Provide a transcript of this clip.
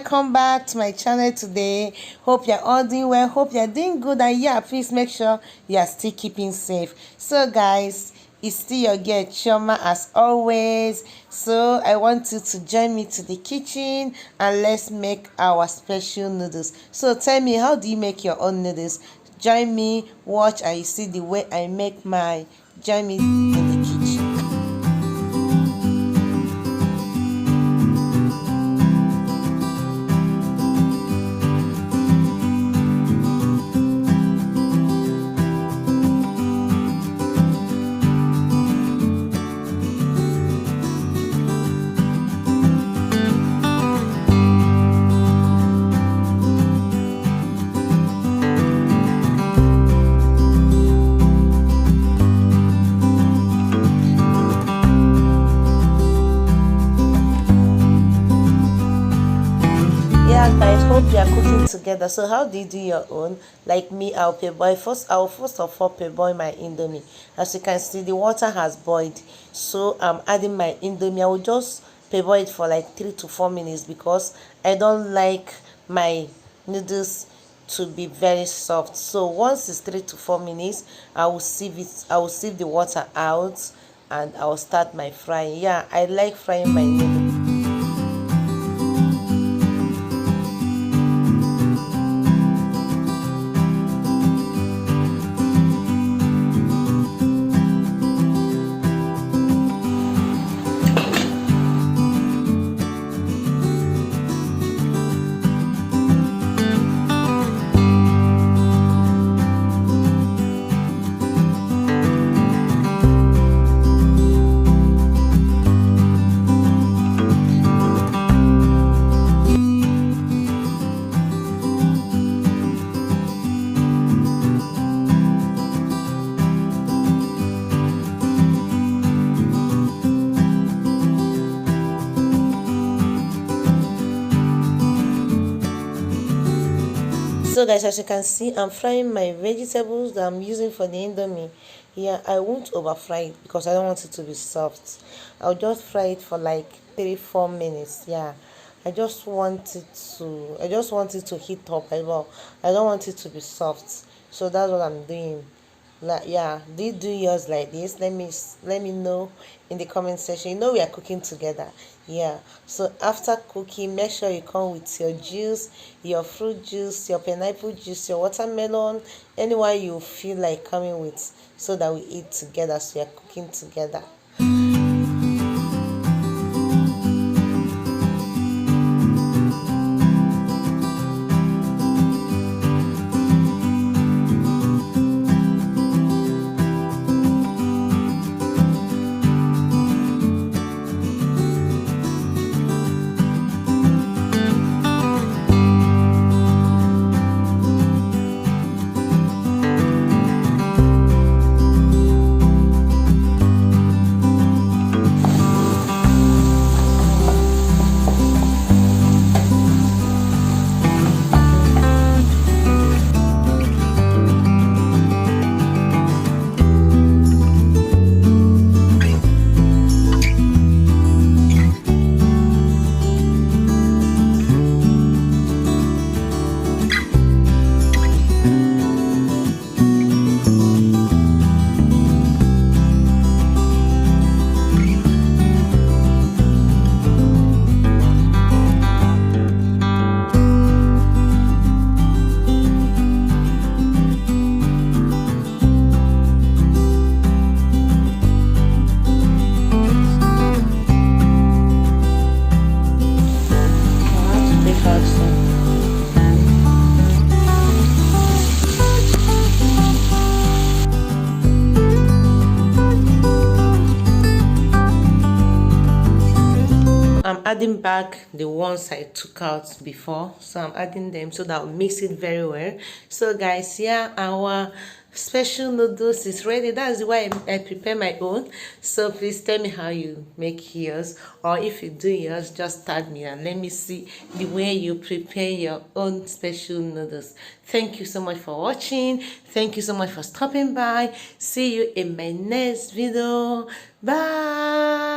welcome back to my channel today. Hope you're all doing well, hope you're doing good, and yeah, please make sure you're still keeping safe. So guys, it's still your girl Chioma as always. So I want you to join me to the kitchen and let's make our special noodles. So tell me, how do you make your own noodles? Join me, watch, and you see the way I make my. Join me in the kitchen. Guys, hope you are cooking together. So how do you do your own? Like me, I'll first of all boil my indomie. As you can see, the water has boiled, so I'm adding my indomie. I will just boil it for like 3 to 4 minutes because I don't like my noodles to be very soft. So once it's 3 to 4 minutes, I will sieve the water out and I will start my frying. Yeah, I like frying my noodles. So guys, as you can see, I'm frying my vegetables that I'm using for the indomie. Yeah, I won't over fry it because I don't want it to be soft. I'll just fry it for like 3-4 minutes. Yeah, I just want it to heat up as well. I don't want it to be soft, so that's what I'm doing. Like, yeah, do you do yours like this? Let me know in the comment section. You know we are cooking together. Yeah, so after cooking, make sure you come with your juice, your fruit juice, your pineapple juice, your watermelon, anyone you feel like coming with, so that we eat together, so we are cooking together. I'm adding back the ones I took out before, so I'm adding them so that I'll mix it very well. So guys, yeah, our special noodles is ready. That's why I prepare my own. So please tell me how you make yours, or if you do yours, just tag me and let me see the way you prepare your own special noodles. Thank you so much for watching. Thank you so much for stopping by. See you in my next video. Bye.